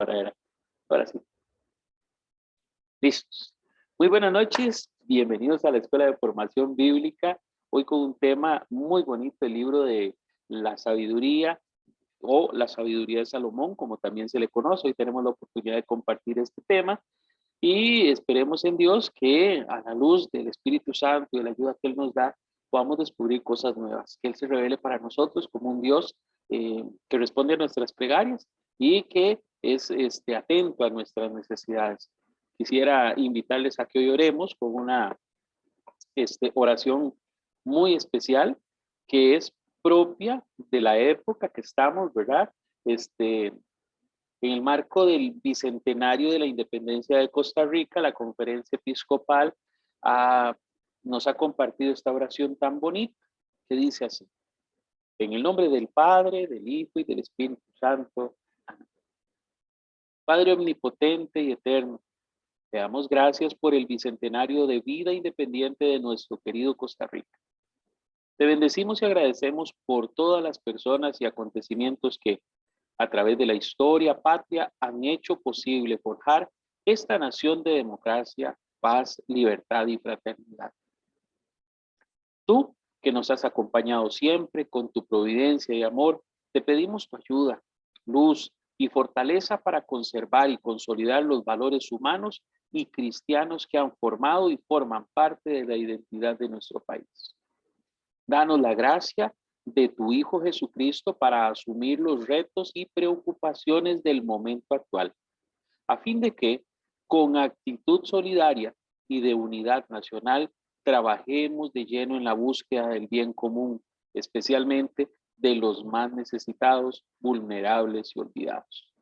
para ver. Ahora sí. Listos. Muy buenas noches. Bienvenidos a la Escuela de Formación Bíblica. Hoy con un tema muy bonito, el libro de la sabiduría o la sabiduría de Salomón, como también se le conoce. Hoy tenemos la oportunidad de compartir este tema y esperemos en Dios que a la luz del Espíritu Santo y de la ayuda que Él nos da, podamos descubrir cosas nuevas, que Él se revele para nosotros como un Dios que responde a nuestras plegarias y que es atento a nuestras necesidades. Quisiera invitarles a que hoy oremos con una oración muy especial que es propia de la época que estamos, ¿verdad? En el marco del bicentenario de la independencia de Costa Rica, la conferencia episcopal nos ha compartido esta oración tan bonita que dice así: en el nombre del Padre, del Hijo y del Espíritu Santo. Amén. Padre omnipotente y eterno, te damos gracias por el bicentenario de vida independiente de nuestro querido Costa Rica. Te bendecimos y agradecemos por todas las personas y acontecimientos que, a través de la historia patria, han hecho posible forjar esta nación de democracia, paz, libertad y fraternidad. Tú, que nos has acompañado siempre con tu providencia y amor, te pedimos tu ayuda, luz y fortaleza para conservar y consolidar los valores humanos y cristianos que han formado y forman parte de la identidad de nuestro país. Danos la gracia de tu Hijo Jesucristo para asumir los retos y preocupaciones del momento actual, a fin de que, con actitud solidaria y de unidad nacional, trabajemos de lleno en la búsqueda del bien común, especialmente de los más necesitados, vulnerables y olvidados.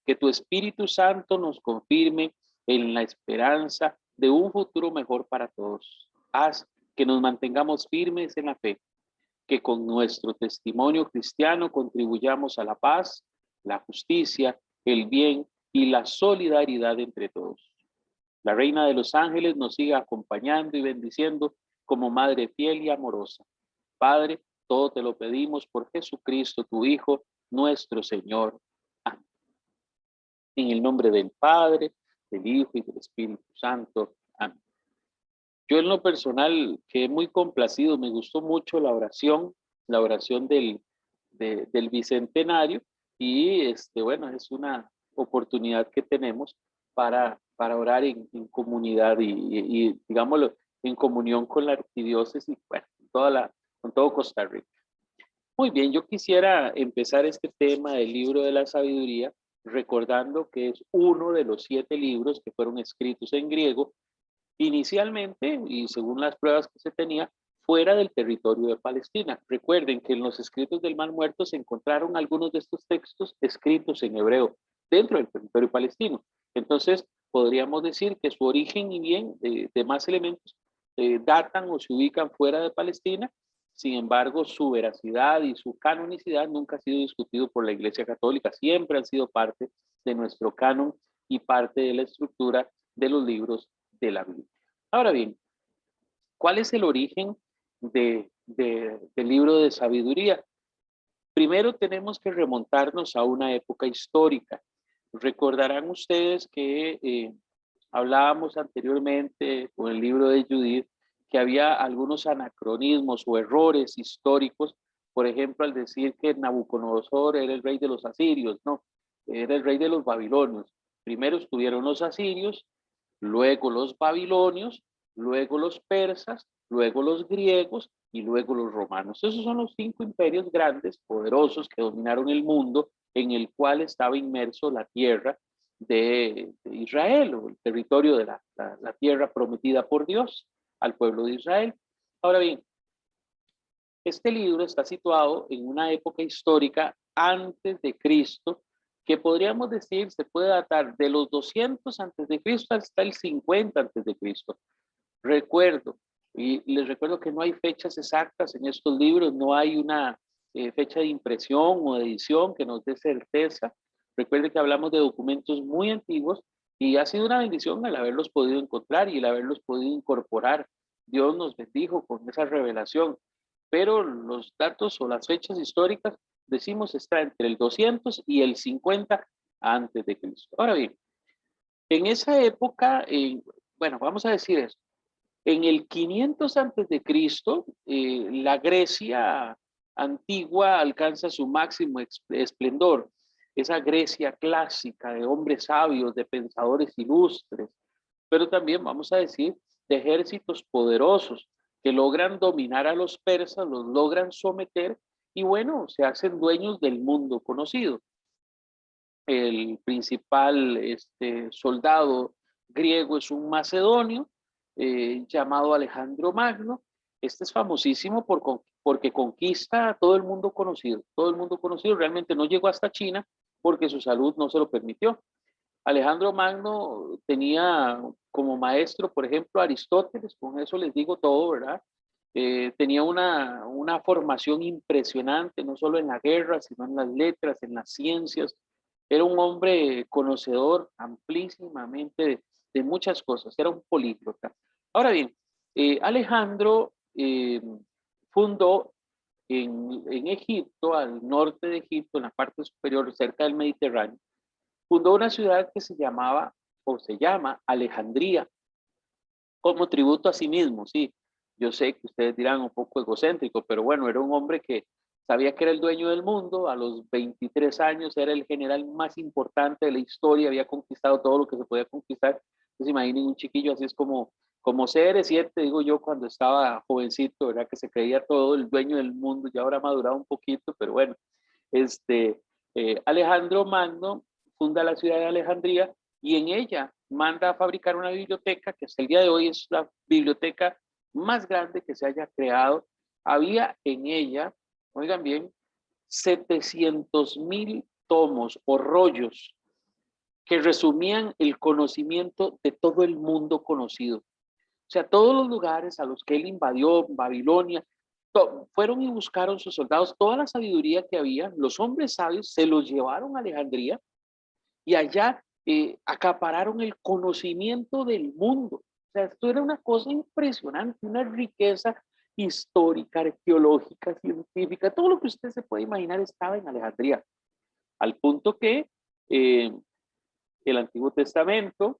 Que tu Espíritu Santo nos confirme en la esperanza de un futuro mejor para todos. Haz que nos mantengamos firmes en la fe, que con nuestro testimonio cristiano contribuyamos a la paz, la justicia, el bien y la solidaridad entre todos. La Reina de los Ángeles nos siga acompañando y bendiciendo como Madre fiel y amorosa. Padre, todo te lo pedimos por Jesucristo, tu Hijo, nuestro Señor. Amén. En el nombre del Padre, del Hijo y del Espíritu Santo. Amén. Yo en lo personal quedé muy complacido, me gustó mucho la oración del Bicentenario y bueno, es una oportunidad que tenemos para orar en comunidad y digámoslo, en comunión con la arquidiócesis, bueno, con todo Costa Rica. Muy bien, yo quisiera empezar este tema del libro de la sabiduría recordando que es uno de los 7 libros que fueron escritos en griego inicialmente, y según las pruebas que se tenía, fuera del territorio de Palestina. Recuerden que en los escritos del Mar Muerto se encontraron algunos de estos textos escritos en hebreo dentro del territorio palestino. Entonces, podríamos decir que su origen y bien de más elementos datan o se ubican fuera de Palestina. Sin embargo, su veracidad y su canonicidad nunca ha sido discutido por la Iglesia Católica. Siempre han sido parte de nuestro canon y parte de la estructura de los libros de la Biblia. Ahora bien, ¿cuál es el origen del libro de sabiduría? Primero tenemos que remontarnos a una época histórica. Recordarán ustedes que hablábamos anteriormente con el libro de Judith que había algunos anacronismos o errores históricos, por ejemplo, al decir que Nabucodonosor era el rey de los asirios, no, era el rey de los babilonios. Primero estuvieron los asirios, luego los babilonios, luego los persas, luego los griegos y luego los romanos. Esos son los 5 imperios grandes, poderosos, que dominaron el mundo, en el cual estaba inmerso la tierra de Israel, o el territorio de la tierra prometida por Dios al pueblo de Israel. Ahora bien, este libro está situado en una época histórica antes de Cristo, que podríamos decir se puede datar de los 200 antes de Cristo hasta el 50 antes de Cristo. Recuerdo, y les recuerdo que no hay fechas exactas en estos libros, no hay una fecha de impresión o de edición que nos dé certeza. Recuerde que hablamos de documentos muy antiguos y ha sido una bendición el haberlos podido encontrar y el haberlos podido incorporar. Dios nos bendijo con esa revelación, pero los datos o las fechas históricas decimos está entre el 200 y el 50 antes de Cristo. Ahora bien, en esa época, bueno, vamos a decir eso. En el 500 antes de Cristo, la Grecia antigua alcanza su máximo esplendor. Esa Grecia clásica de hombres sabios, de pensadores ilustres, pero también vamos a decir de ejércitos poderosos que logran dominar a los persas, los logran someter y bueno, se hacen dueños del mundo conocido. El principal soldado griego es un macedonio llamado Alejandro Magno. Este es famosísimo porque conquista a todo el mundo conocido. Todo el mundo conocido realmente no llegó hasta China porque su salud no se lo permitió. Alejandro Magno tenía como maestro, por ejemplo, Aristóteles, con eso les digo todo, ¿verdad? Tenía una formación impresionante, no solo en la guerra, sino en las letras, en las ciencias. Era un hombre conocedor amplísimamente de muchas cosas, era un políglota. Ahora bien, Alejandro fundó en Egipto, al norte de Egipto, en la parte superior, cerca del Mediterráneo, fundó una ciudad que se llamaba o se llama Alejandría, como tributo a sí mismo, sí. Yo sé que ustedes dirán un poco egocéntrico, pero bueno, era un hombre que sabía que era el dueño del mundo, a los 23 años era el general más importante de la historia, había conquistado todo lo que se podía conquistar. Entonces imaginen un chiquillo así es como CR7, digo yo, cuando estaba jovencito, ¿verdad? Que se creía todo el dueño del mundo, ya ahora ha madurado un poquito, pero bueno, este, Alejandro Magno funda la ciudad de Alejandría y en ella manda a fabricar una biblioteca que hasta el día de hoy es la biblioteca más grande que se haya creado. Había en ella, oigan bien, 700,000 tomos o rollos que resumían el conocimiento de todo el mundo conocido. O sea, todos los lugares a los que él invadió, Babilonia, fueron y buscaron sus soldados, toda la sabiduría que había, los hombres sabios se los llevaron a Alejandría y allá acapararon el conocimiento del mundo. O sea, esto era una cosa impresionante, una riqueza histórica, arqueológica, científica, todo lo que usted se puede imaginar estaba en Alejandría, al punto que eh, el Antiguo Testamento,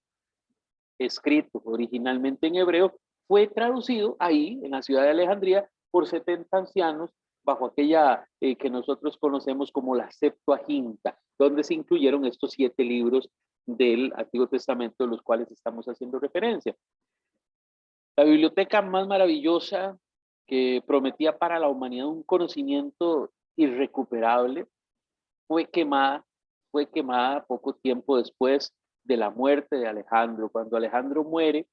escrito originalmente en hebreo, fue traducido ahí, en la ciudad de Alejandría, por 70 ancianos, bajo aquella que nosotros conocemos como la Septuaginta, donde se incluyeron estos 7 libros del Antiguo Testamento, de los cuales estamos haciendo referencia. La biblioteca más maravillosa que prometía para la humanidad un conocimiento irrecuperable, fue quemada poco tiempo después de la muerte de Alejandro. Cuando Alejandro muere,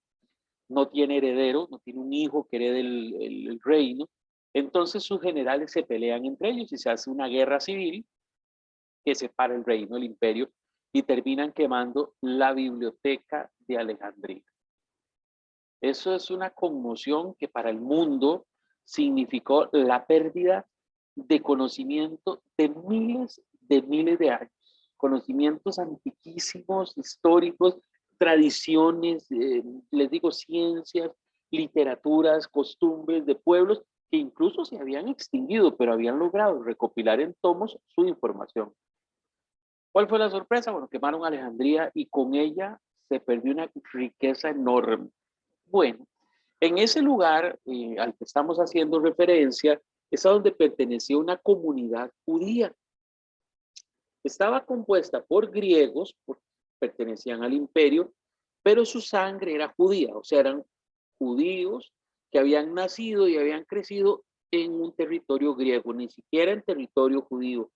no tiene heredero, no tiene un hijo que herede el reino, entonces sus generales se pelean entre ellos y se hace una guerra civil que separa el reino, el imperio, y terminan quemando la biblioteca de Alejandría. Eso es una conmoción que para el mundo significó la pérdida de conocimiento de miles de años, conocimientos antiquísimos, históricos, tradiciones, les digo, ciencias, literaturas, costumbres de pueblos que incluso se habían extinguido, pero habían logrado recopilar en tomos su información. ¿Cuál fue la sorpresa? Bueno, quemaron Alejandría y con ella se perdió una riqueza enorme. Bueno, en ese lugar al que estamos haciendo referencia es a donde pertenecía una comunidad judía. Estaba compuesta por griegos, pertenecían al imperio, pero su sangre era judía, o sea, eran judíos que habían nacido y habían crecido en un territorio griego, ni siquiera en territorio judío.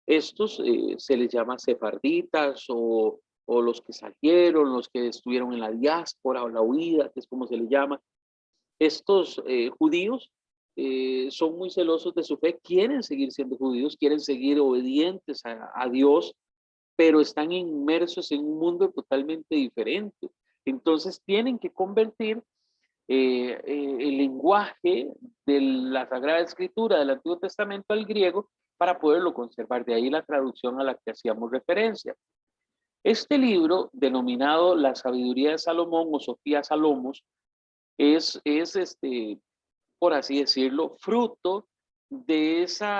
Estos se les llama sefarditas o los que salieron, los que estuvieron en la diáspora o la huida, que es como se les llama. Estos judíos son muy celosos de su fe, quieren seguir siendo judíos, quieren seguir obedientes a Dios, pero están inmersos en un mundo totalmente diferente. Entonces tienen que convertir el lenguaje de la Sagrada Escritura del Antiguo Testamento al griego para poderlo conservar. De ahí la traducción a la que hacíamos referencia. Este libro, denominado La Sabiduría de Salomón o Sofía Salomos, es por así decirlo, fruto de ese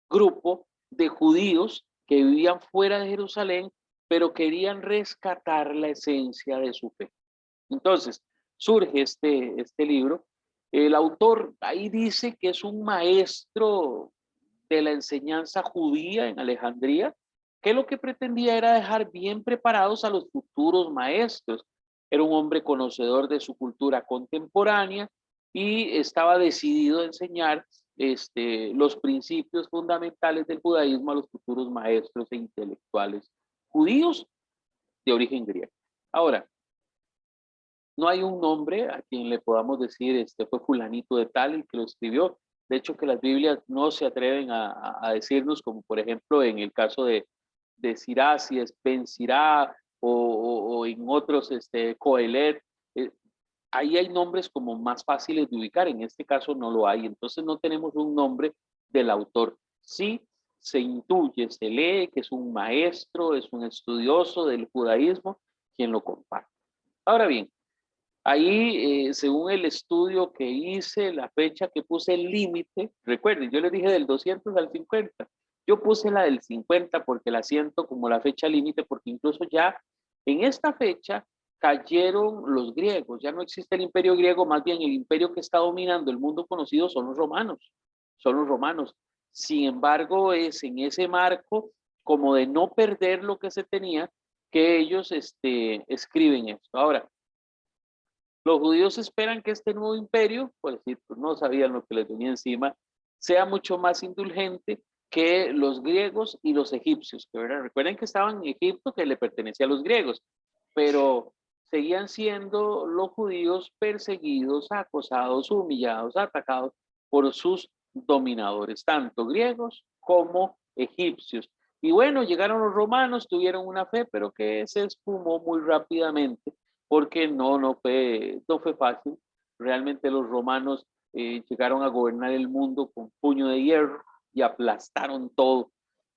grupo de judíos que vivían fuera de Jerusalén, pero querían rescatar la esencia de su fe. Entonces, surge este libro. El autor ahí dice que es un maestro de la enseñanza judía en Alejandría, que lo que pretendía era dejar bien preparados a los futuros maestros. Era un hombre conocedor de su cultura contemporánea y estaba decidido a enseñar los principios fundamentales del judaísmo a los futuros maestros e intelectuales judíos de origen griego. Ahora, no hay un nombre a quien le podamos decir, fue fulanito de tal el que lo escribió. De hecho, que las Biblias no se atreven a decirnos, como por ejemplo en el caso de Sirá, si es Ben Sirá, o en otros, Coelet. Ahí hay nombres como más fáciles de ubicar, en este caso no lo hay. Entonces no tenemos un nombre del autor. Sí se intuye, se lee que es un maestro, es un estudioso del judaísmo quien lo comparte. Ahora bien, ahí, según el estudio que hice, la fecha que puse el límite, recuerden, yo les dije del 200 al 50, yo puse la del 50 porque la siento como la fecha límite, porque incluso ya en esta fecha cayeron los griegos, ya no existe el imperio griego, más bien el imperio que está dominando el mundo conocido son los romanos, son los romanos. Sin embargo, es en ese marco como de no perder lo que se tenía, que ellos escriben esto. Ahora, los judíos esperan que este nuevo imperio, por decir, pues no sabían lo que les venía encima, sea mucho más indulgente que los griegos y los egipcios, que ¿verdad? Recuerden que estaban en Egipto, que le pertenecía a los griegos, pero seguían siendo los judíos perseguidos, acosados, humillados, atacados por sus dominadores, tanto griegos como egipcios. Y bueno, llegaron los romanos, tuvieron una fe, pero que se esfumó muy rápidamente porque no fue fácil. Realmente los romanos llegaron a gobernar el mundo con puño de hierro y aplastaron todo. O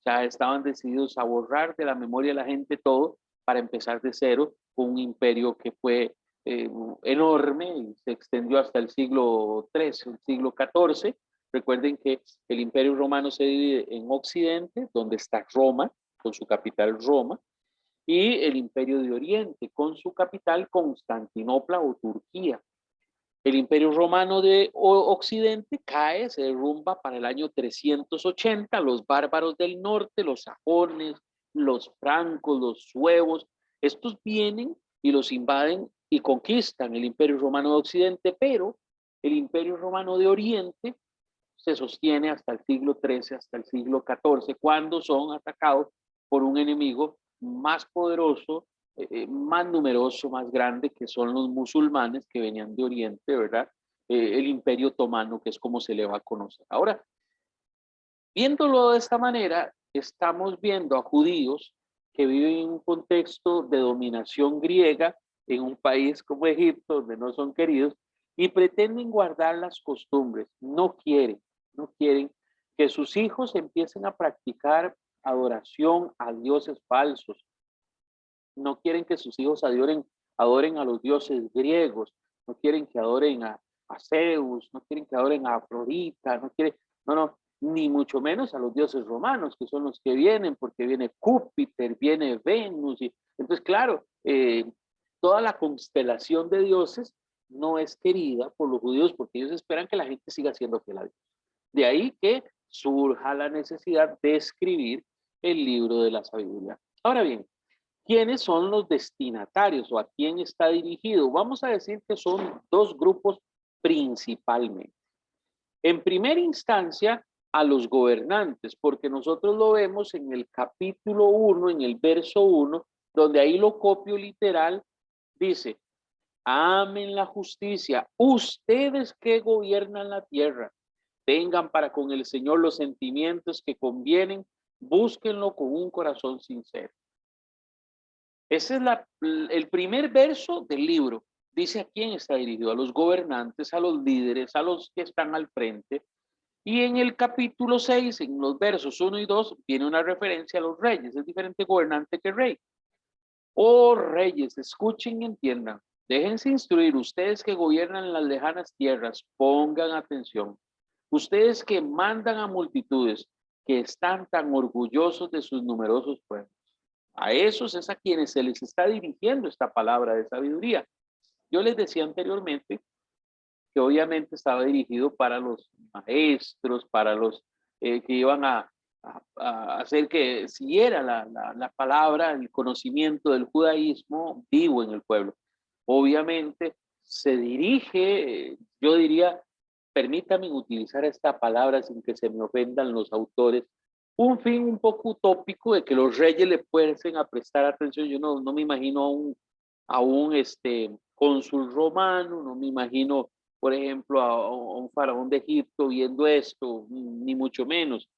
sea, estaban decididos a borrar de la memoria de la gente todo para empezar de cero con un imperio que fue enorme y se extendió hasta el siglo XIII, el siglo XIV. Recuerden que el imperio romano se divide en Occidente, donde está Roma, con su capital Roma, y el Imperio de Oriente, con su capital Constantinopla o Turquía. El Imperio Romano de Occidente cae, se derrumba para el año 380, los bárbaros del norte, los sajones, los francos, los suevos, estos vienen y los invaden y conquistan el Imperio Romano de Occidente, pero el Imperio Romano de Oriente se sostiene hasta el siglo XIII, hasta el siglo XIV, cuando son atacados por un enemigo más poderoso, más numeroso, más grande, que son los musulmanes que venían de Oriente, ¿verdad? El Imperio Otomano, que es como se le va a conocer. Ahora, viéndolo de esta manera, estamos viendo a judíos que viven en un contexto de dominación griega, en un país como Egipto, donde no son queridos, y pretenden guardar las costumbres, no quieren que sus hijos empiecen a practicar adoración a dioses falsos, no quieren que sus hijos adoren a los dioses griegos, no quieren que adoren a Zeus, no quieren que adoren a Afrodita, no, ni mucho menos a los dioses romanos, que son los que vienen, porque viene Júpiter, viene Venus, y entonces claro, toda la constelación de dioses no es querida por los judíos porque ellos esperan que la gente siga siendo fiel a Dios. De ahí que surja la necesidad de escribir el libro de la sabiduría. Ahora bien, ¿quiénes son los destinatarios o a quién está dirigido? Vamos a decir que son dos grupos principalmente. En primera instancia, a los gobernantes, porque nosotros lo vemos en el capítulo 1, en el verso 1, donde ahí lo copio literal, dice, amen la justicia, ustedes que gobiernan la tierra, tengan para con el Señor los sentimientos que convienen, búsquenlo con un corazón sincero. Ese es el primer verso del libro. Dice a quién está dirigido, a los gobernantes, a los líderes, a los que están al frente. Y en el capítulo 6, en los versos 1 y 2, viene una referencia a los reyes. Es diferente gobernante que rey. Oh reyes, escuchen y entiendan. Déjense instruir, ustedes que gobiernan las lejanas tierras, pongan atención. Ustedes que mandan a multitudes, que están tan orgullosos de sus numerosos pueblos. A esos es a quienes se les está dirigiendo esta palabra de sabiduría. Yo les decía anteriormente que obviamente estaba dirigido para los maestros, para los que iban a hacer que siguiera la palabra, el conocimiento del judaísmo vivo en el pueblo. Obviamente se dirige, yo diría, permítame utilizar esta palabra sin que se me ofendan los autores, un fin un poco utópico de que los reyes le fuercen a prestar atención. Yo no me imagino a un cónsul romano, no me imagino, por ejemplo, a un faraón de Egipto viendo esto, ni mucho menos.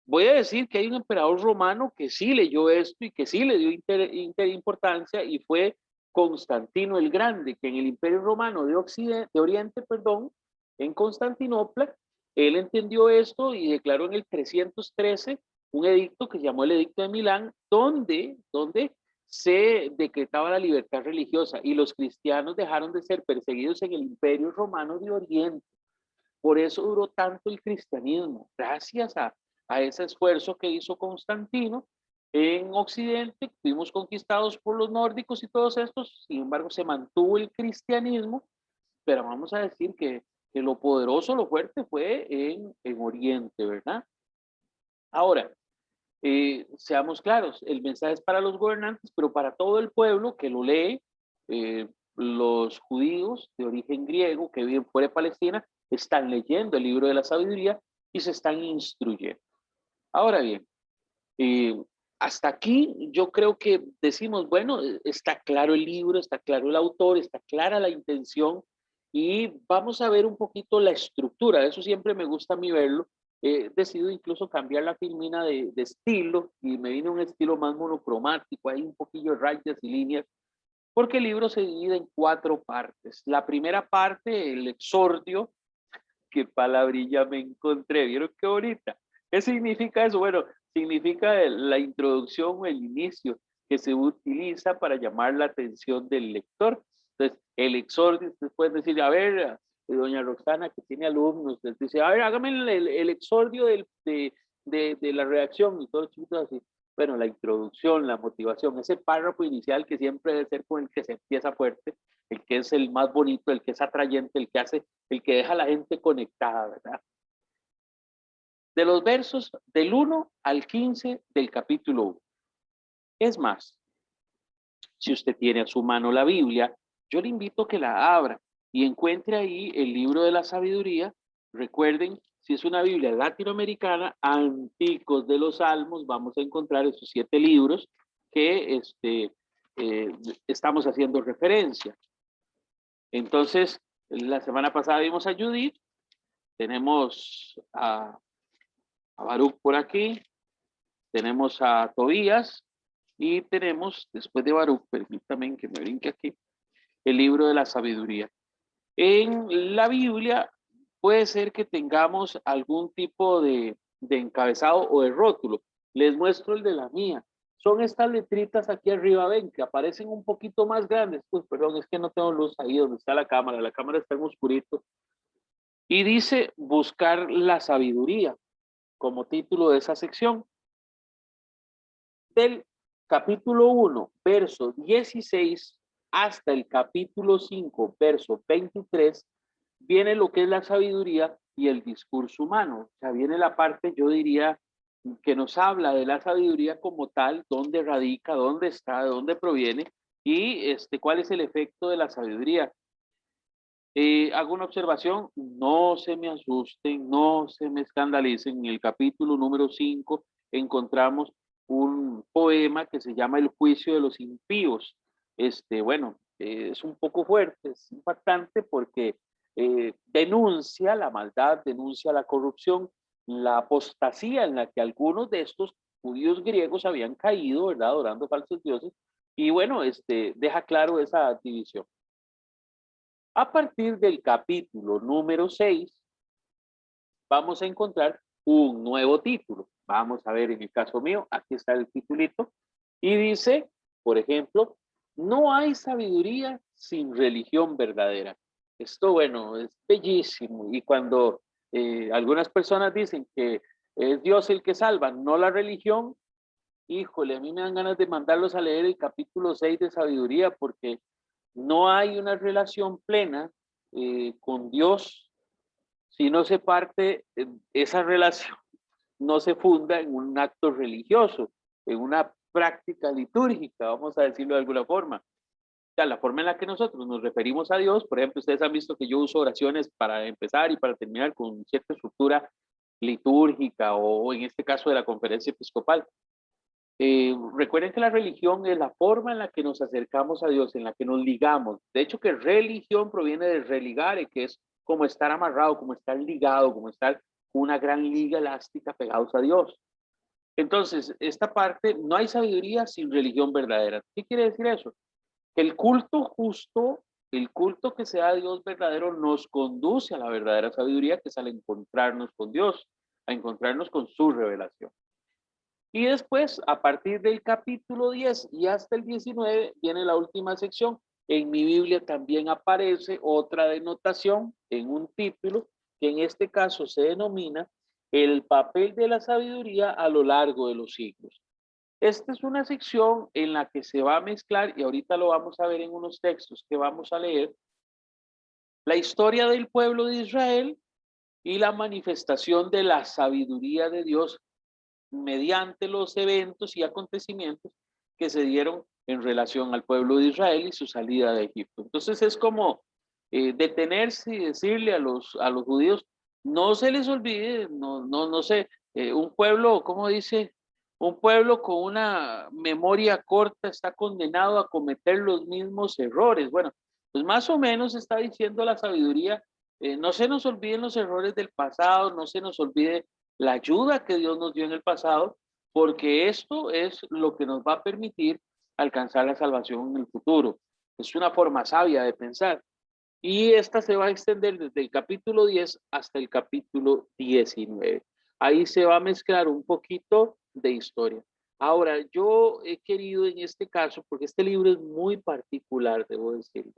Voy a decir que hay un emperador romano que sí leyó esto y que sí le dio importancia, y fue Constantino el Grande, que en el Imperio Romano de Oriente, perdón, en Constantinopla, él entendió esto y declaró en el 313 un edicto que se llamó el Edicto de Milán, donde se decretaba la libertad religiosa y los cristianos dejaron de ser perseguidos en el Imperio Romano de Oriente. Por eso duró tanto el cristianismo, gracias a ese esfuerzo que hizo Constantino. En Occidente fuimos conquistados por los nórdicos y todos estos, sin embargo se mantuvo el cristianismo, pero vamos a decir que lo poderoso, lo fuerte fue en Oriente, ¿verdad? Ahora, seamos claros, el mensaje es para los gobernantes, pero para todo el pueblo que lo lee, los judíos de origen griego que viven fuera de Palestina están leyendo el libro de la sabiduría y se están instruyendo. Ahora bien, hasta aquí yo creo que decimos, bueno, está claro el libro, está claro el autor, está clara la intención, y vamos a ver un poquito la estructura. Eso siempre me gusta a mí verlo. He decidido incluso cambiar la filmina de estilo y me vine a un estilo más monocromático, hay un poquillo de rayas y líneas, porque el libro se divide en 4 partes. La primera parte, el exordio, qué palabrilla me encontré, ¿vieron qué bonita? ¿Qué significa eso? Bueno, significa la introducción o el inicio que se utiliza para llamar la atención del lector. Entonces, el exordio, ustedes pueden decir, a ver, doña Roxana, que tiene alumnos, les dice, a ver, hágame el exordio de la redacción, y todos los chicos así. Bueno, la introducción, la motivación, ese párrafo inicial que siempre debe ser con el que se empieza fuerte, el que es el más bonito, el que es atrayente, el que deja a la gente conectada, ¿verdad? De los versos del 1 al 15 del capítulo 1. Es más, si usted tiene a su mano la Biblia, yo le invito a que la abra y encuentre ahí el libro de la sabiduría. Recuerden, si es una Biblia latinoamericana, Anticos de los Salmos, vamos a encontrar esos 7 libros que estamos haciendo referencia. Entonces, la semana pasada vimos a Judith, tenemos a Baruch por aquí, tenemos a Tobías y tenemos, después de Baruch, permítame que me brinque aquí, el libro de la sabiduría. En la Biblia puede ser que tengamos algún tipo de encabezado o de rótulo. Les muestro el de la mía. Son estas letritas aquí arriba, ven, que aparecen un poquito más grandes. Pues perdón, es que no tengo luz ahí donde está la cámara está en oscurito. Y dice buscar la sabiduría como título de esa sección. Del capítulo 1, verso 16 hasta el capítulo 5, verso 23, viene lo que es la sabiduría y el discurso humano. O sea, viene la parte, yo diría, que nos habla de la sabiduría como tal, dónde radica, dónde está, de dónde proviene y cuál es el efecto de la sabiduría. Hago una observación, no se me asusten, no se me escandalicen. En el capítulo número 5 encontramos un poema que se llama El juicio de los impíos. Bueno, es un poco fuerte, es impactante porque denuncia la maldad, denuncia la corrupción, la apostasía en la que algunos de estos judíos griegos habían caído, ¿verdad? Adorando falsos dioses. Y bueno, deja claro esa división. A partir del capítulo número 6, vamos a encontrar un nuevo título. Vamos a ver, en el caso mío, aquí está el titulito, y dice, por ejemplo, no hay sabiduría sin religión verdadera. Esto, bueno, es bellísimo, y cuando algunas personas dicen que Es Dios el que salva, no la religión. Híjole, a mí me dan ganas de mandarlos a leer el capítulo 6 de Sabiduría, porque no hay una relación plena con Dios si no se parte, esa relación no se funda en un acto religioso, en una práctica litúrgica, vamos a decirlo de alguna forma. O sea, la forma en la que nosotros nos referimos a Dios, por ejemplo, ustedes han visto que yo uso oraciones para empezar y para terminar con cierta estructura litúrgica o en este caso de la conferencia episcopal. Recuerden que la religión es la forma en la que nos acercamos a Dios, en la que nos ligamos. De hecho, que religión proviene de religare, que es como estar amarrado, como estar ligado, como estar con una gran liga elástica pegados a Dios. Entonces, esta parte, no hay sabiduría sin religión verdadera. ¿Qué quiere decir eso? Que el culto justo, el culto que sea Dios verdadero, nos conduce a la verdadera sabiduría, que es al encontrarnos con Dios, a encontrarnos con su revelación. Y después, a partir del capítulo 10 y hasta el 19, viene la última sección. En mi Biblia también aparece otra denotación en un título, que en este caso se denomina el papel de la sabiduría a lo largo de los siglos. Esta es una sección en la que se va a mezclar, y ahorita lo vamos a ver en unos textos que vamos a leer, la historia del pueblo de Israel y la manifestación de la sabiduría de Dios mediante los eventos y acontecimientos que se dieron en relación al pueblo de Israel y su salida de Egipto. Entonces es como detenerse y decirle a los judíos, no se les olvide, no sé, un pueblo, ¿cómo dice? Un pueblo con una memoria corta está condenado a cometer los mismos errores. Bueno, pues más o menos está diciendo la sabiduría, no se nos olviden los errores del pasado, no se nos olvide la ayuda que Dios nos dio en el pasado, porque esto es lo que nos va a permitir alcanzar la salvación en el futuro. Es una forma sabia de pensar. Y esta se va a extender desde el capítulo 10 hasta el capítulo 19. Ahí se va a mezclar un poquito de historia. Ahora, yo he querido en este caso, porque este libro es muy particular, debo decirlo,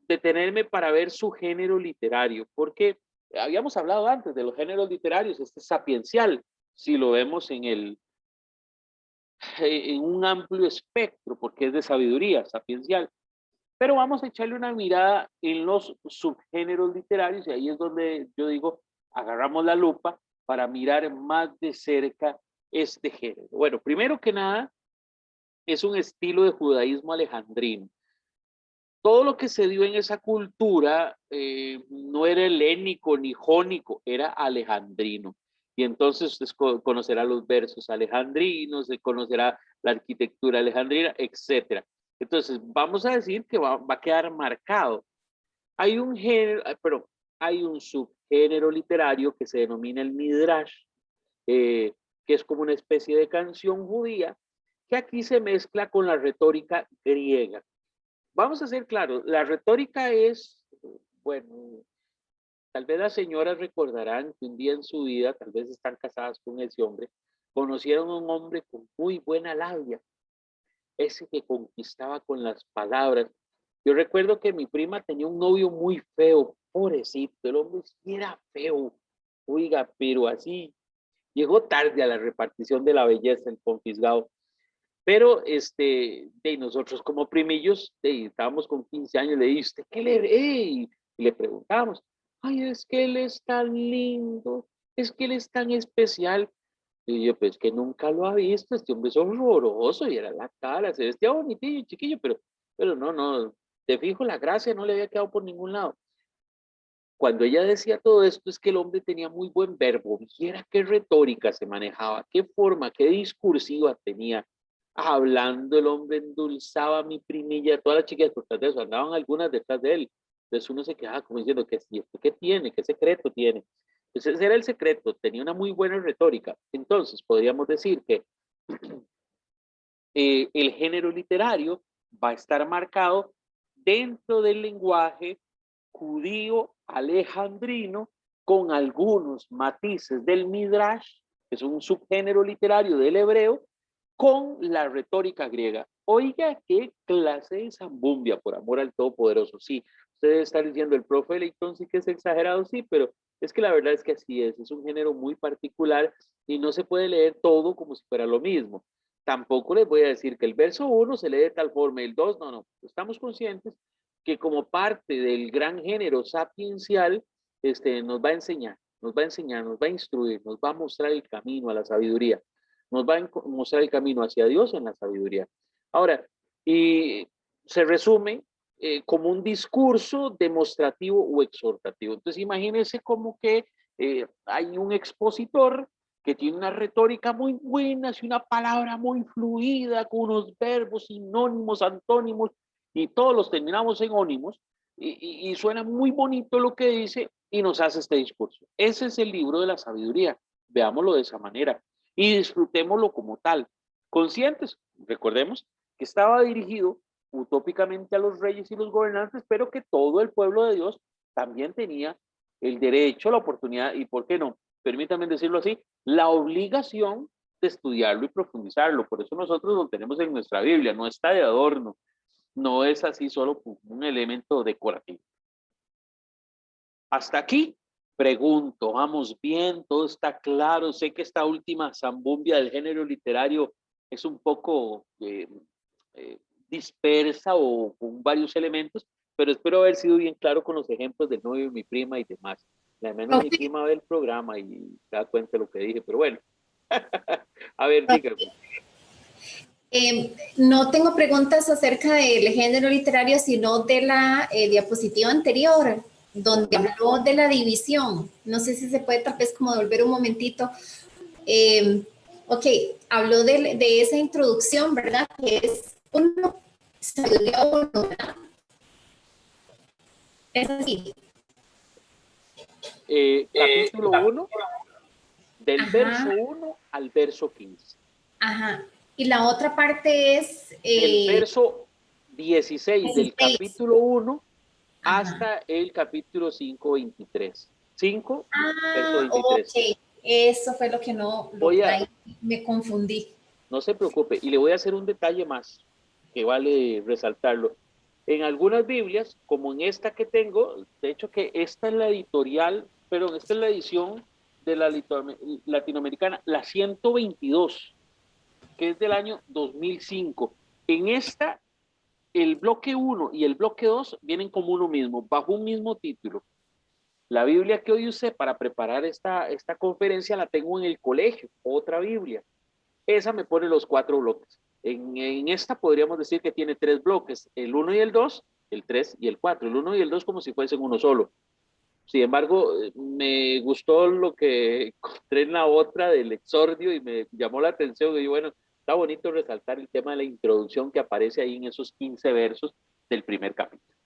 detenerme para ver su género literario, porque habíamos hablado antes de los géneros literarios, este es sapiencial, si lo vemos en un amplio espectro, porque es de sabiduría, sapiencial. Pero vamos a echarle una mirada en los subgéneros literarios, y ahí es donde yo digo, agarramos la lupa para mirar más de cerca este género. Bueno, primero que nada, es un estilo de judaísmo alejandrino. Todo lo que se dio en esa cultura no era helénico ni jónico, era alejandrino. Y entonces usted conocerá los versos alejandrinos, se conocerá la arquitectura alejandrina, etc. Entonces, vamos a decir que va a quedar marcado. Hay un género, pero hay un subgénero literario que se denomina el Midrash, que es como una especie de canción judía, que aquí se mezcla con la retórica griega. Vamos a ser claros, la retórica es, bueno, tal vez las señoras recordarán que un día en su vida, tal vez están casadas con ese hombre, conocieron a un hombre con muy buena labia, ese que conquistaba con las palabras. Yo recuerdo que mi prima tenía un novio muy feo, pobrecito, el hombre sí era feo, oiga, pero así, llegó tarde a la repartición de la belleza, el confisgado. Pero de nosotros como primillos, estábamos con 15 años, le dije, ¿usted qué le ve? Y le preguntamos, ay, es que él es tan lindo, es que él es tan especial. Y yo, pues que nunca lo ha visto, este hombre es horroroso, y era la cara, se vestía bonitillo, chiquillo, pero no, te fijo, la gracia no le había quedado por ningún lado. Cuando ella decía todo esto, es que el hombre tenía muy buen verbo, viera qué retórica se manejaba, qué forma, qué discursiva tenía. Hablando, el hombre endulzaba a mi primilla, todas las chicas por detrás de eso, andaban algunas detrás de él. Entonces uno se quedaba como diciendo, ¿qué tiene? ¿Qué secreto tiene? Entonces ese era el secreto, tenía una muy buena retórica. Entonces podríamos decir que el género literario va a estar marcado dentro del lenguaje judío alejandrino con algunos matices del Midrash, que es un subgénero literario del hebreo, con la retórica griega. Oiga, qué clase de zambumbia, por amor al Todopoderoso. Sí, ustedes están diciendo, el profe Leitón sí que es exagerado, sí, pero Es que la verdad es que así es un género muy particular y no se puede leer todo como si fuera lo mismo. Tampoco les voy a decir que el verso 1 se lee de tal forma, el 2 no. Estamos conscientes que como parte del gran género sapiencial, nos va a enseñar, nos va a enseñar, nos va a instruir, nos va a mostrar el camino a la sabiduría, nos va a mostrar el camino hacia Dios en la sabiduría. Ahora, y se resume como un discurso demostrativo o exhortativo. Entonces, imagínense como que hay un expositor que tiene una retórica muy buena, y una palabra muy fluida, con unos verbos sinónimos, antónimos, y todos los terminamos en ónimos, y suena muy bonito lo que dice, y nos hace este discurso. Ese es el libro de la sabiduría. Veámoslo de esa manera, y disfrutémoslo como tal. Conscientes, recordemos que estaba dirigido utópicamente a los reyes y los gobernantes, pero que todo el pueblo de Dios también tenía el derecho, la oportunidad, y por qué no, permítanme decirlo así, la obligación de estudiarlo y profundizarlo. Por eso nosotros lo tenemos en nuestra Biblia, no está de adorno, no es así solo un elemento decorativo. Hasta aquí, pregunto, vamos bien, todo está claro. Sé que esta última zambumbia del género literario es un poco eh, dispersa o con varios elementos, pero espero haber sido bien claro con los ejemplos del novio de mi prima y demás. La menos mi prima ve el programa y se da cuenta de lo que dije, pero bueno. A ver, dígame. No tengo preguntas acerca del género literario, sino de la diapositiva anterior, donde habló de la división. No sé si se puede tal vez como volver un momentito. Ok, habló de esa introducción, ¿verdad? Que es uno, sabiduría uno, ¿verdad? Es así. Capítulo 1, del verso 1 al verso 15. Ajá. Y la otra parte es... del verso 16 del capítulo 1 hasta Ajá. el capítulo 5, 23. 5, verso Ah, 23. ok. Eso fue lo que ahí me confundí. No se preocupe, y le voy a hacer un detalle más que vale resaltarlo. En algunas Biblias, como en esta que tengo, de hecho que esta es la editorial, pero esta es la edición de la latinoamericana, la 122, que es del año 2005. En esta, el bloque 1 y el bloque 2 vienen como uno mismo, bajo un mismo título. La Biblia que hoy usé para preparar esta conferencia la tengo en el colegio, otra Biblia. Esa me pone los 4 bloques. En esta podríamos decir que tiene 3 bloques, el 1 y el 2, el 3 y el 4. El 1 y el 2 como si fuesen uno solo. Sin embargo, me gustó lo que encontré en la otra del exordio y me llamó la atención. Y bueno, está bonito resaltar el tema de la introducción que aparece ahí en esos 15 versos del primer capítulo.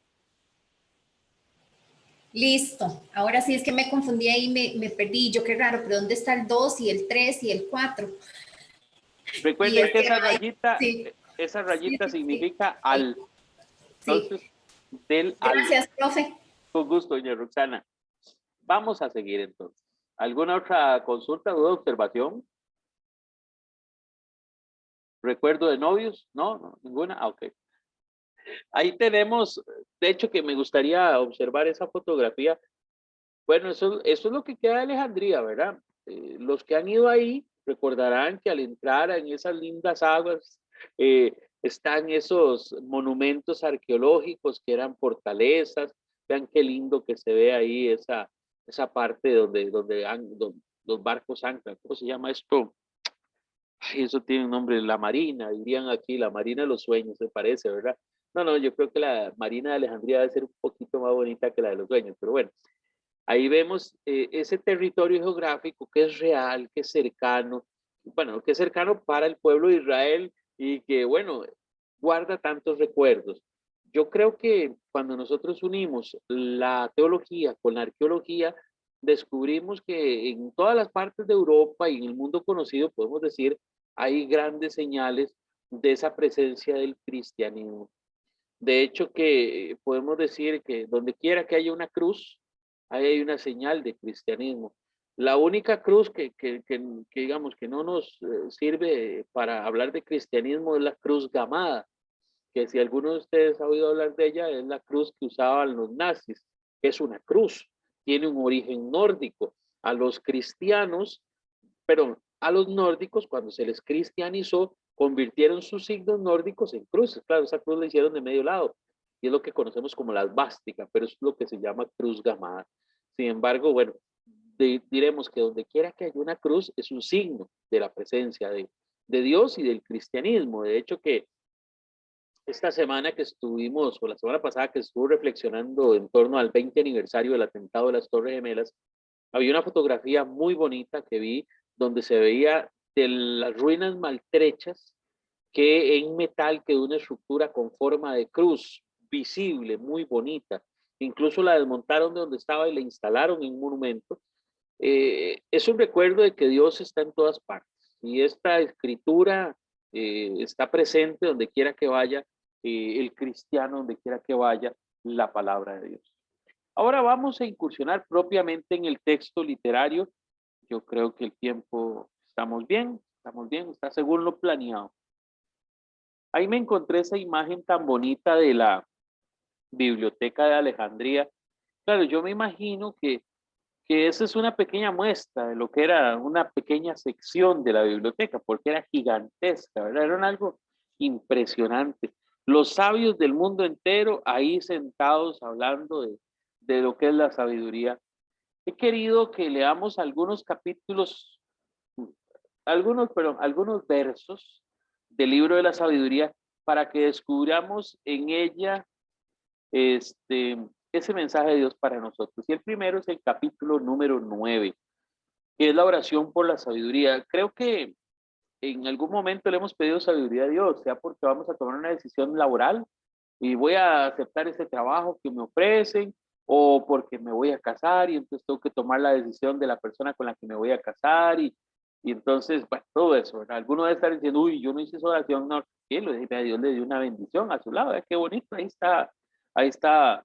Listo. Ahora sí es que me confundí ahí, me perdí. Yo qué raro, pero ¿dónde está el 2 y el 3 y el 4? Recuerden que Sí, esa rayita sí, significa sí. al. Sí. Entonces, del al. Gracias, profe. Con gusto, doña Roxana. Vamos a seguir entonces. ¿Alguna otra consulta, duda, observación? ¿Recuerdo de novios? No, ninguna. Ah, ok. Ahí tenemos, de hecho, que me gustaría observar esa fotografía. Bueno, eso es lo que queda de Alejandría, ¿verdad? Los que han ido ahí recordarán que al entrar en esas lindas aguas están esos monumentos arqueológicos que eran fortalezas. Vean qué lindo que se ve ahí esa parte donde los barcos anclan. ¿Cómo se llama esto? Ay, eso tiene un nombre, la Marina, dirían aquí, la Marina de los Sueños, se parece, ¿verdad? No, yo creo que la Marina de Alejandría debe ser un poquito más bonita que la de los Sueños, pero bueno. Ahí vemos ese territorio geográfico que es real, que es cercano, bueno, que es cercano para el pueblo de Israel y que, bueno, guarda tantos recuerdos. Yo creo que cuando nosotros unimos la teología con la arqueología, descubrimos que en todas las partes de Europa y en el mundo conocido, podemos decir, hay grandes señales de esa presencia del cristianismo. De hecho, que podemos decir que donde quiera que haya una cruz, ahí hay una señal de cristianismo. La única cruz que digamos que no nos sirve para hablar de cristianismo es la cruz gamada, que si alguno de ustedes ha oído hablar de ella, es la cruz que usaban los nazis, que es una cruz. tiene un origen nórdico. A los cristianos, perdón, a los nórdicos, cuando se les cristianizó, convirtieron sus signos nórdicos en cruces. Claro, esa cruz la hicieron de medio lado, y es lo que conocemos como la esvástica, pero es lo que se llama cruz gamada. Sin embargo, bueno, diremos que donde quiera que haya una cruz es un signo de la presencia de Dios y del cristianismo. De hecho, que esta semana que estuvimos, o la semana pasada que estuve reflexionando en torno al 20 aniversario del atentado de las Torres Gemelas, había una fotografía muy bonita que vi donde se veía de las ruinas maltrechas que en metal quedó una estructura con forma de cruz visible, muy bonita. Incluso la desmontaron de donde estaba y la instalaron en un monumento. Es un recuerdo de que Dios está en todas partes y esta escritura está presente donde quiera que vaya el cristiano, donde quiera que vaya la palabra de Dios. Ahora vamos a incursionar propiamente en el texto literario. Yo creo que el tiempo, estamos bien, está según lo planeado. Ahí me encontré esa imagen tan bonita de la Biblioteca de Alejandría. Claro, yo me imagino que esa es una pequeña muestra de lo que era una pequeña sección de la biblioteca, porque era gigantesca, ¿verdad? Era algo impresionante. Los sabios del mundo entero ahí sentados hablando de lo que es la sabiduría. He querido que leamos algunos capítulos, algunos versos del libro de la sabiduría para que descubramos en ella ese mensaje de Dios para nosotros. Y el primero es el capítulo número 9, que es la oración por la sabiduría. Creo que en algún momento le hemos pedido sabiduría a Dios, sea porque vamos a tomar una decisión laboral y voy a aceptar ese trabajo que me ofrecen, o porque me voy a casar y entonces tengo que tomar la decisión de la persona con la que me voy a casar y entonces, bueno, todo eso, ¿verdad? Alguno debe estar diciendo, uy, yo no hice esa oración, no, ¿qué? Dios le dio una bendición a su lado, qué bonito, ahí está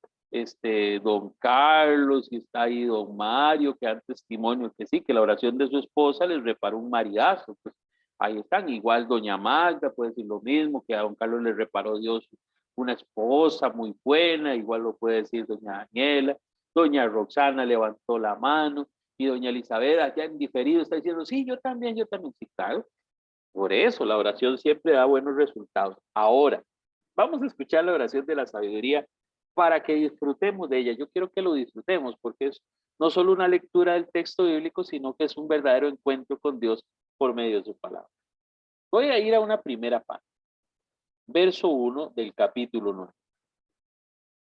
don Carlos y está ahí don Mario, que dan testimonio que sí, que la oración de su esposa les reparó un maridazo, pues ahí están, igual doña Magda puede decir lo mismo, que a don Carlos le reparó Dios una esposa muy buena, igual lo puede decir doña Daniela, doña Roxana levantó la mano y doña Elizabeth allá en diferido está diciendo, sí, yo también, sí, claro. Por eso la oración siempre da buenos resultados. Ahora, vamos a escuchar la oración de la sabiduría para que disfrutemos de ella. Yo quiero que lo disfrutemos porque es no solo una lectura del texto bíblico, sino que es un verdadero encuentro con Dios por medio de su palabra. Voy a ir a una primera parte. Verso 1 del capítulo 9.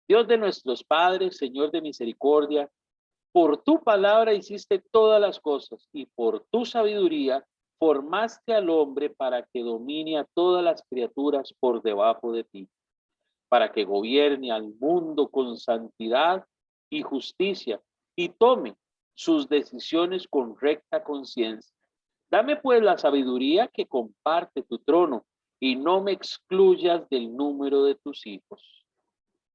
Dios de nuestros padres, Señor de misericordia, por tu palabra hiciste todas las cosas y por tu sabiduría formaste al hombre para que domine a todas las criaturas por debajo de ti, para que gobierne al mundo con santidad y justicia y tome sus decisiones con recta conciencia. Dame pues la sabiduría que comparte tu trono y no me excluyas del número de tus hijos.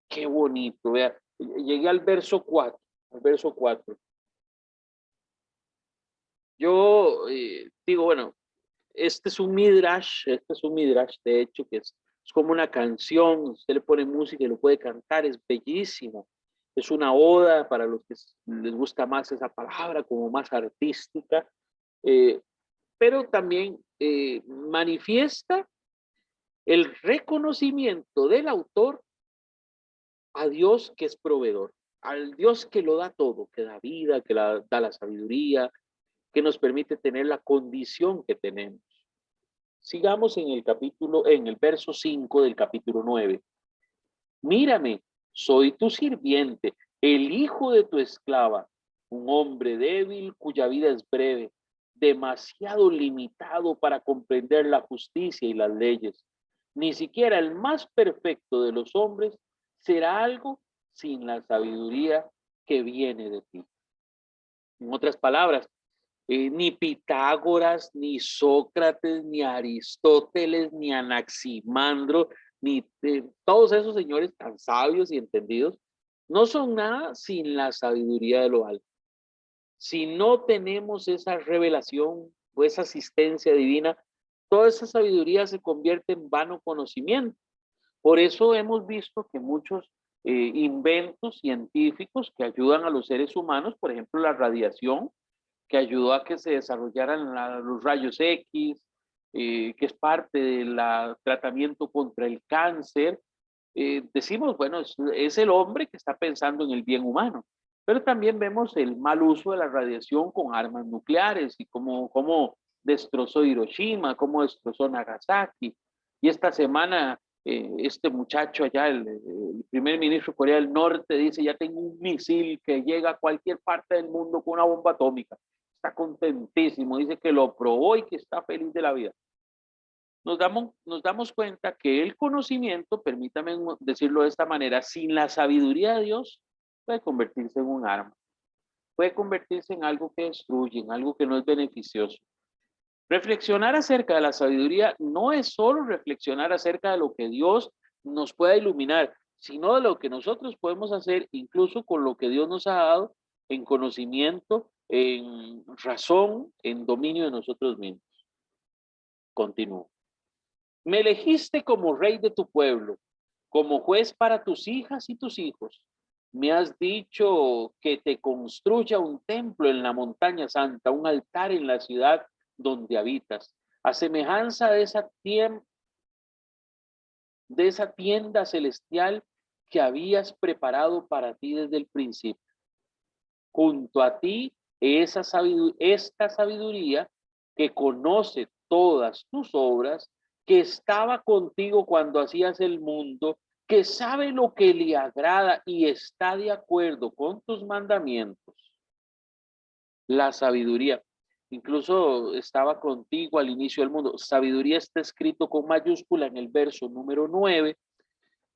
Qué bonito, vea. Llegué al verso 4. Al verso 4. Yo digo, bueno, este es un midrash, de hecho, que es como una canción, usted le pone música y lo puede cantar, es bellísimo. Es una oda para los que les gusta más esa palabra, como más artística, pero también manifiesta el reconocimiento del autor a Dios que es proveedor, al Dios que lo da todo, que da vida, que da la sabiduría, que nos permite tener la condición que tenemos. Sigamos en el verso 5 del capítulo 9. Mírame, soy tu sirviente, el hijo de tu esclava, un hombre débil cuya vida es breve, demasiado limitado para comprender la justicia y las leyes. Ni siquiera el más perfecto de los hombres será algo sin la sabiduría que viene de ti. En otras palabras, ni Pitágoras, ni Sócrates, ni Aristóteles, ni Anaximandro, ni todos esos señores tan sabios y entendidos, no son nada sin la sabiduría de lo alto. Si no tenemos esa revelación o esa asistencia divina, toda esa sabiduría se convierte en vano conocimiento. Por eso hemos visto que muchos inventos científicos que ayudan a los seres humanos, por ejemplo, la radiación, que ayudó a que se desarrollaran los rayos X, que es parte del tratamiento contra el cáncer. Decimos, bueno, es el hombre que está pensando en el bien humano, pero también vemos el mal uso de la radiación con armas nucleares y cómo destrozó Hiroshima, cómo destrozó Nagasaki. Y esta semana, este muchacho allá, el primer ministro de Corea del Norte, dice, ya tengo un misil que llega a cualquier parte del mundo con una bomba atómica. Está contentísimo, dice que lo probó y que está feliz de la vida. Nos damos cuenta que el conocimiento, permítame decirlo de esta manera, sin la sabiduría de Dios, puede convertirse en un arma, puede convertirse en algo que destruye, en algo que no es beneficioso. Reflexionar acerca de la sabiduría no es solo reflexionar acerca de lo que Dios nos pueda iluminar, sino de lo que nosotros podemos hacer, incluso con lo que Dios nos ha dado en conocimiento, en razón, en dominio de nosotros mismos. Continúo. Me elegiste como rey de tu pueblo, como juez para tus hijas y tus hijos. Me has dicho que te construya un templo en la montaña santa, un altar en la ciudad donde habitas, a semejanza de esa tienda celestial que habías preparado para ti desde el principio. Junto a ti, esta sabiduría que conoce todas tus obras, que estaba contigo cuando hacías el mundo, que sabe lo que le agrada y está de acuerdo con tus mandamientos. La sabiduría, incluso estaba contigo al inicio del mundo. Sabiduría está escrito con mayúscula en el verso número 9.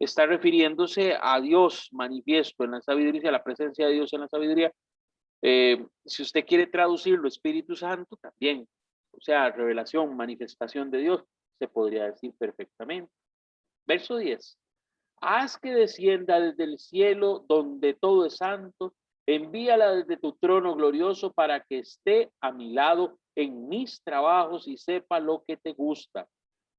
Está refiriéndose a Dios manifiesto en la sabiduría, a la presencia de Dios en la sabiduría. Si usted quiere traducirlo, Espíritu Santo, también. O sea, revelación, manifestación de Dios, se podría decir perfectamente. Verso 10. Haz que descienda desde el cielo donde todo es santo, envíala desde tu trono glorioso para que esté a mi lado en mis trabajos y sepa lo que te gusta,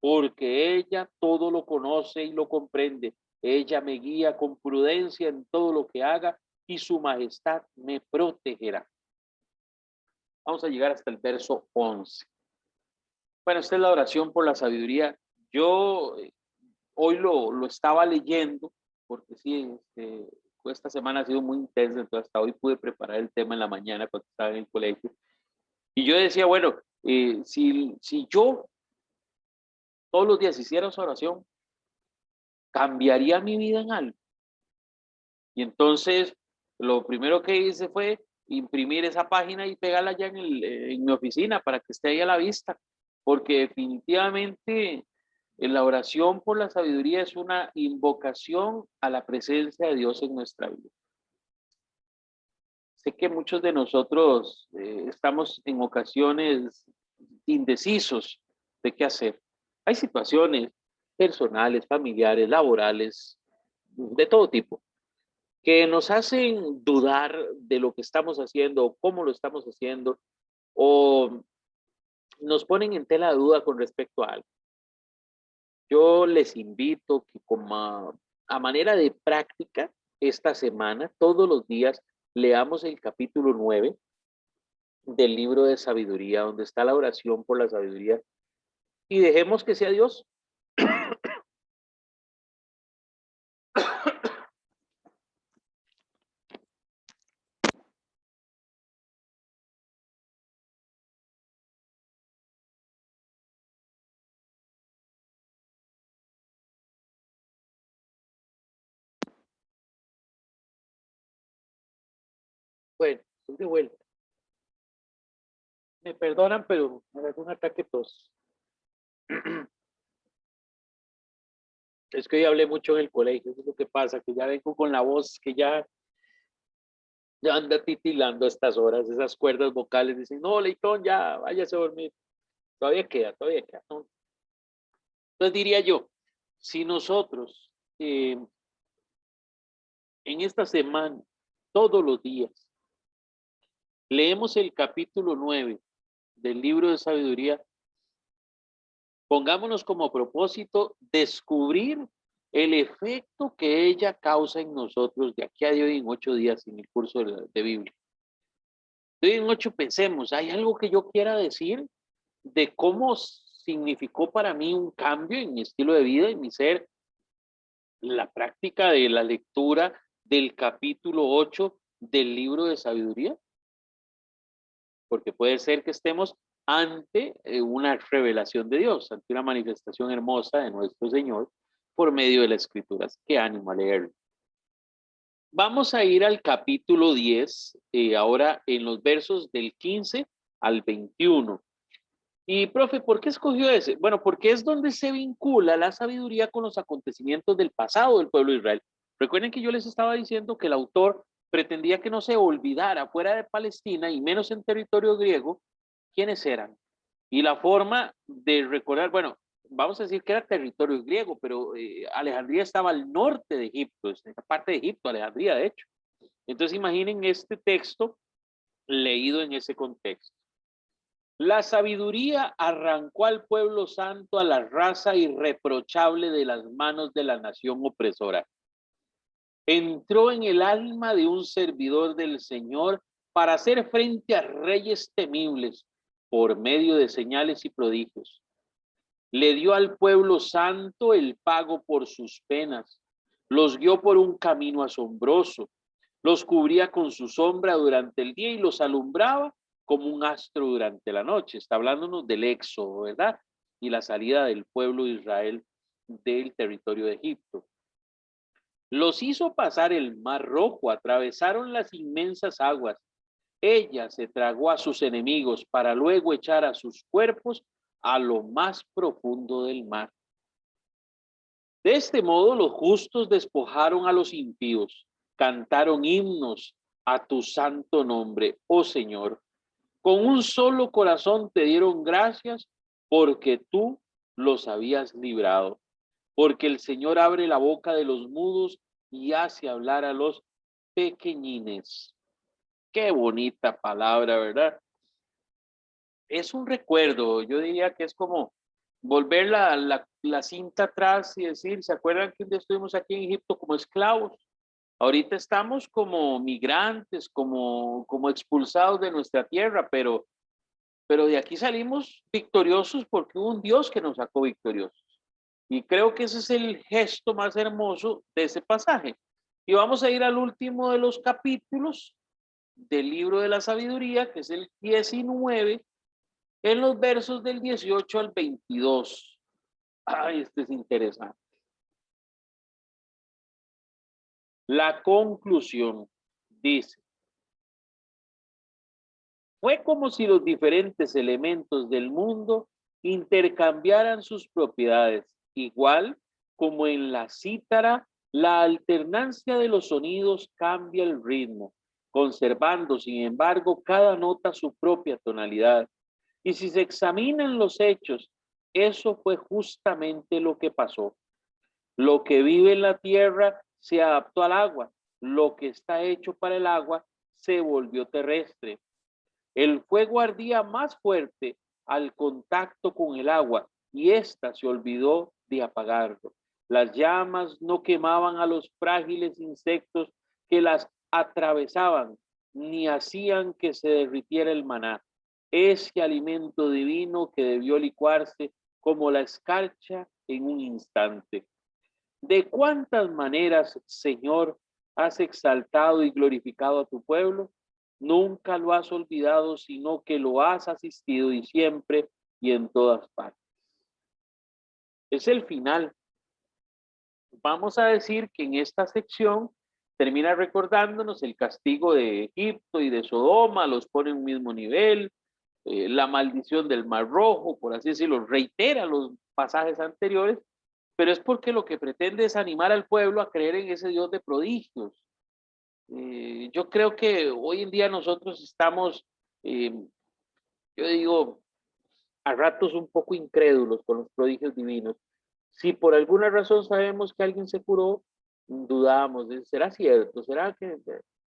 porque ella todo lo conoce y lo comprende. Ella me guía con prudencia en todo lo que haga y su majestad me protegerá. Vamos a llegar hasta el verso 11. Bueno, esta es la oración por la sabiduría. Yo hoy lo estaba leyendo, porque sí, esta semana ha sido muy intensa, entonces hasta hoy pude preparar el tema en la mañana cuando estaba en el colegio. Y yo decía, bueno, si yo todos los días hiciera esa oración, ¿cambiaría mi vida en algo? Y entonces, lo primero que hice fue imprimir esa página y pegarla ya en mi oficina para que esté ahí a la vista, porque definitivamente la oración por la sabiduría es una invocación a la presencia de Dios en nuestra vida. Sé que muchos de nosotros estamos en ocasiones indecisos de qué hacer. Hay situaciones personales, familiares, laborales, de todo tipo, que nos hacen dudar de lo que estamos haciendo, cómo lo estamos haciendo, o nos ponen en tela de duda con respecto a algo. Yo les invito que como a manera de práctica, esta semana, todos los días, leamos el capítulo 9 del libro de sabiduría, donde está la oración por la sabiduría, y dejemos que sea Dios. Bueno, estoy de vuelta. Me perdonan, pero me da un ataque tos. Es que hoy hablé mucho en el colegio, eso es lo que pasa, que ya vengo con la voz que ya anda titilando a estas horas, esas cuerdas vocales, dicen, no, Leitón, ya, váyase a dormir. Todavía queda, ¿no? Entonces diría yo, si nosotros en esta semana, todos los días, leemos el capítulo 9 del libro de sabiduría, pongámonos como propósito descubrir el efecto que ella causa en nosotros de aquí a hoy en 8 días en el curso de Biblia. De hoy en 8 pensemos, ¿hay algo que yo quiera decir de cómo significó para mí un cambio en mi estilo de vida, en mi ser, la práctica de la lectura del capítulo 8 del libro de sabiduría? Porque puede ser que estemos ante una revelación de Dios, ante una manifestación hermosa de nuestro Señor por medio de las Escrituras. Qué ánimo a leerlo. Vamos a ir al capítulo 10, ahora en los versos del 15 al 21. Y, profe, ¿por qué escogió ese? Bueno, porque es donde se vincula la sabiduría con los acontecimientos del pasado del pueblo de Israel. Recuerden que yo les estaba diciendo que el autor pretendía que no se olvidara fuera de Palestina y menos en territorio griego quiénes eran. Y la forma de recordar, bueno, vamos a decir que era territorio griego, pero Alejandría estaba al norte de Egipto, es parte de Egipto, Alejandría, de hecho. Entonces imaginen este texto leído en ese contexto. La sabiduría arrancó al pueblo santo a la raza irreprochable de las manos de la nación opresora. Entró en el alma de un servidor del Señor para hacer frente a reyes temibles por medio de señales y prodigios. Le dio al pueblo santo el pago por sus penas. Los guió por un camino asombroso. Los cubría con su sombra durante el día y los alumbraba como un astro durante la noche. Está hablándonos del éxodo, ¿verdad? Y la salida del pueblo de Israel del territorio de Egipto. Los hizo pasar el mar rojo, atravesaron las inmensas aguas. Ella se tragó a sus enemigos para luego echar a sus cuerpos a lo más profundo del mar. De este modo los justos despojaron a los impíos, cantaron himnos a tu santo nombre, oh Señor. Con un solo corazón te dieron gracias porque tú los habías librado. Porque el Señor abre la boca de los mudos y hace hablar a los pequeñines. Qué bonita palabra, ¿verdad? Es un recuerdo, yo diría que es como volver la cinta atrás y decir, ¿se acuerdan que un día estuvimos aquí en Egipto como esclavos? Ahorita estamos como migrantes, como expulsados de nuestra tierra, pero de aquí salimos victoriosos porque hubo un Dios que nos sacó victoriosos. Y creo que ese es el gesto más hermoso de ese pasaje. Y vamos a ir al último de los capítulos del libro de la sabiduría, que es el 19, en los versos del 18 al 22. Ay, este es interesante. La conclusión dice: fue como si los diferentes elementos del mundo intercambiaran sus propiedades, igual como en la cítara, la alternancia de los sonidos cambia el ritmo, conservando, sin embargo, cada nota su propia tonalidad. Y si se examinan los hechos, eso fue justamente lo que pasó. Lo que vive en la tierra se adaptó al agua, lo que está hecho para el agua se volvió terrestre. El fuego ardía más fuerte al contacto con el agua y ésta se olvidó de apagarlo. Las llamas no quemaban a los frágiles insectos que las atravesaban, ni hacían que se derritiera el maná, ese alimento divino que debió licuarse como la escarcha en un instante. ¿De cuántas maneras, Señor, has exaltado y glorificado a tu pueblo? Nunca lo has olvidado, sino que lo has asistido y siempre y en todas partes. Es el final. Vamos a decir que en esta sección termina recordándonos el castigo de Egipto y de Sodoma, los pone en un mismo nivel, la maldición del Mar Rojo, por así decirlo, reitera los pasajes anteriores, pero es porque lo que pretende es animar al pueblo a creer en ese Dios de prodigios. Yo creo que hoy en día nosotros estamos, yo digo, a ratos un poco incrédulos con los prodigios divinos. Si por alguna razón sabemos que alguien se curó, dudamos, ¿será cierto? ¿Será que?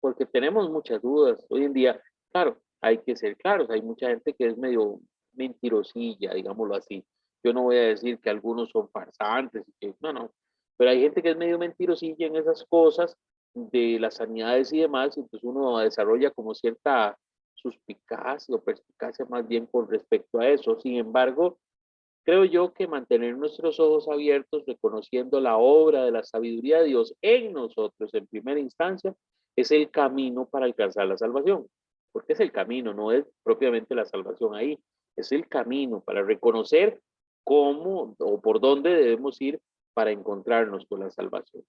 Porque tenemos muchas dudas hoy en día. Claro, hay que ser claros, hay mucha gente que es medio mentirosilla, digámoslo así. Yo no voy a decir que algunos son farsantes, que, no, Pero hay gente que es medio mentirosilla en esas cosas de las sanidades y demás, entonces uno desarrolla como cierta suspicacia o perspicacia más bien con respecto a eso. Sin embargo, creo yo que mantener nuestros ojos abiertos, reconociendo la obra de la sabiduría de Dios en nosotros en primera instancia, es el camino para alcanzar la salvación. Porque es el camino, no es propiamente la salvación ahí, es el camino para reconocer cómo o por dónde debemos ir para encontrarnos con la salvación.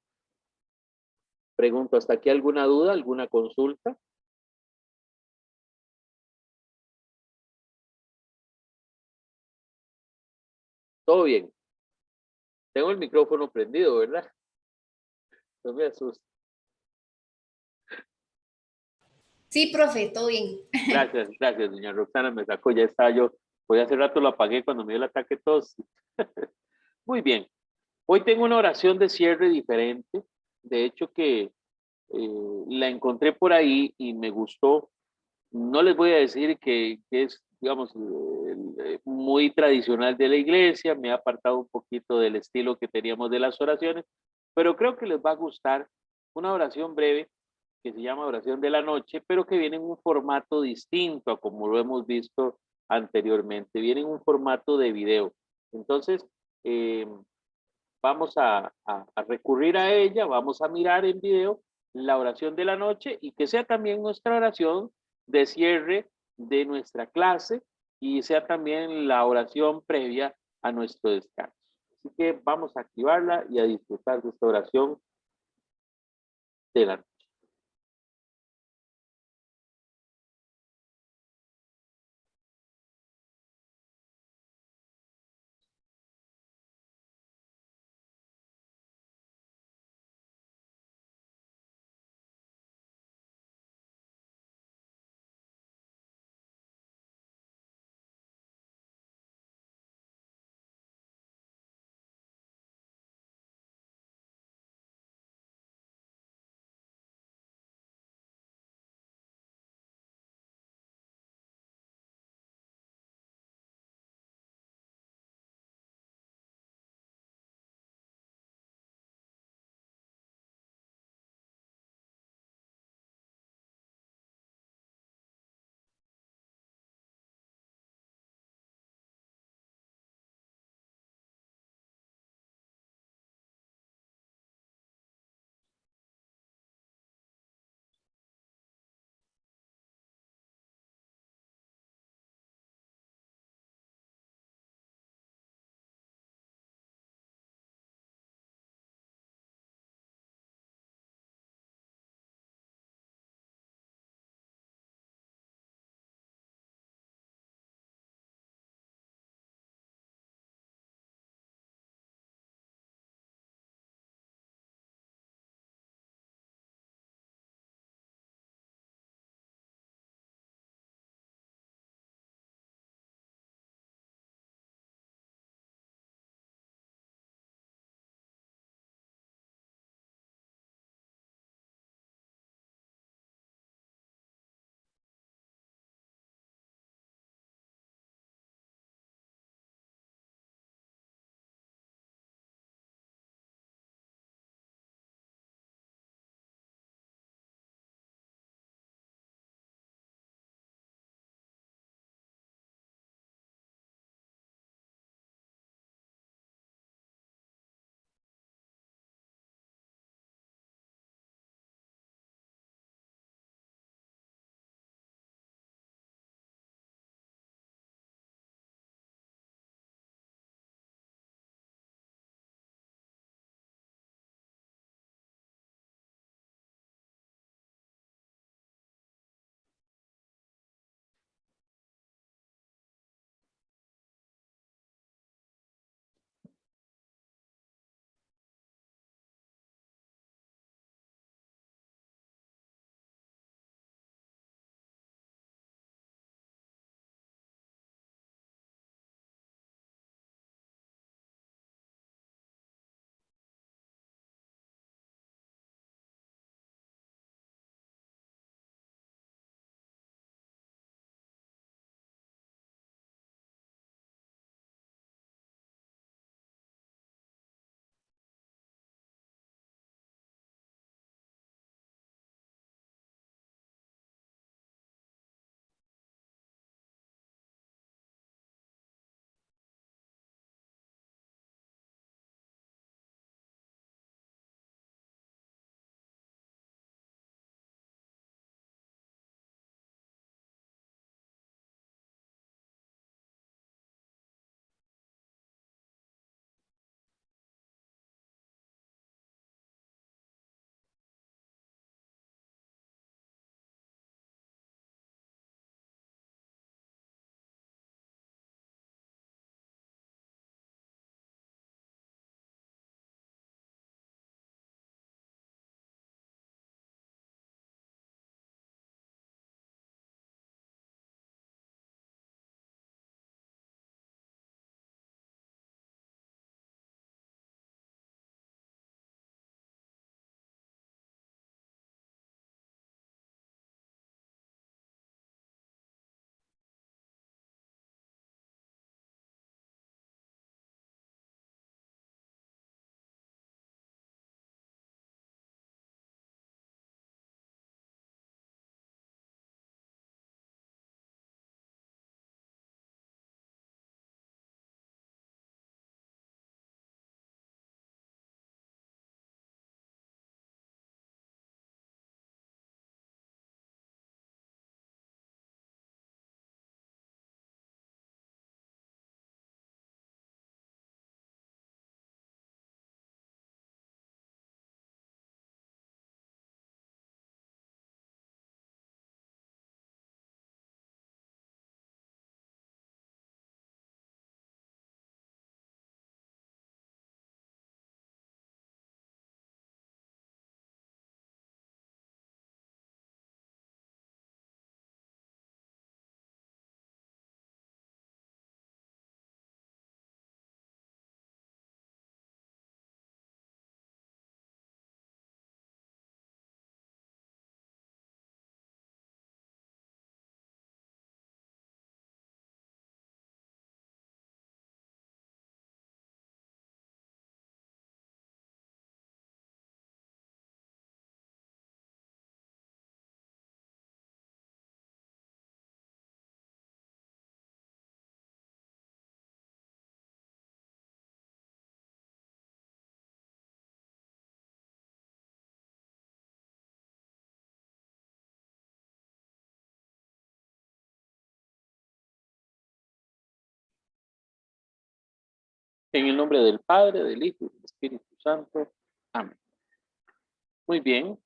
Pregunto, ¿hasta aquí alguna duda, alguna consulta? Todo bien. Tengo el micrófono prendido, ¿verdad? No me asusta. Sí, profe, todo bien. Gracias, gracias, doña Roxana, me sacó, ya estaba yo. Hoy hace rato lo apagué cuando me dio el ataque tos. Muy bien. Hoy tengo una oración de cierre diferente. De hecho que la encontré por ahí y me gustó. No les voy a decir que es, digamos, muy tradicional de la iglesia, me he apartado un poquito del estilo que teníamos de las oraciones, pero creo que les va a gustar una oración breve que se llama oración de la noche, pero que viene en un formato distinto a como lo hemos visto anteriormente, viene en un formato de video. Entonces, eh, vamos a recurrir a ella, vamos a mirar en video la oración de la noche y que sea también nuestra oración de cierre de nuestra clase y sea también la oración previa a nuestro descanso. Así que vamos a activarla y a disfrutar de esta oración de la noche. En el nombre del Padre, del Hijo y del Espíritu Santo. Amén. Muy bien.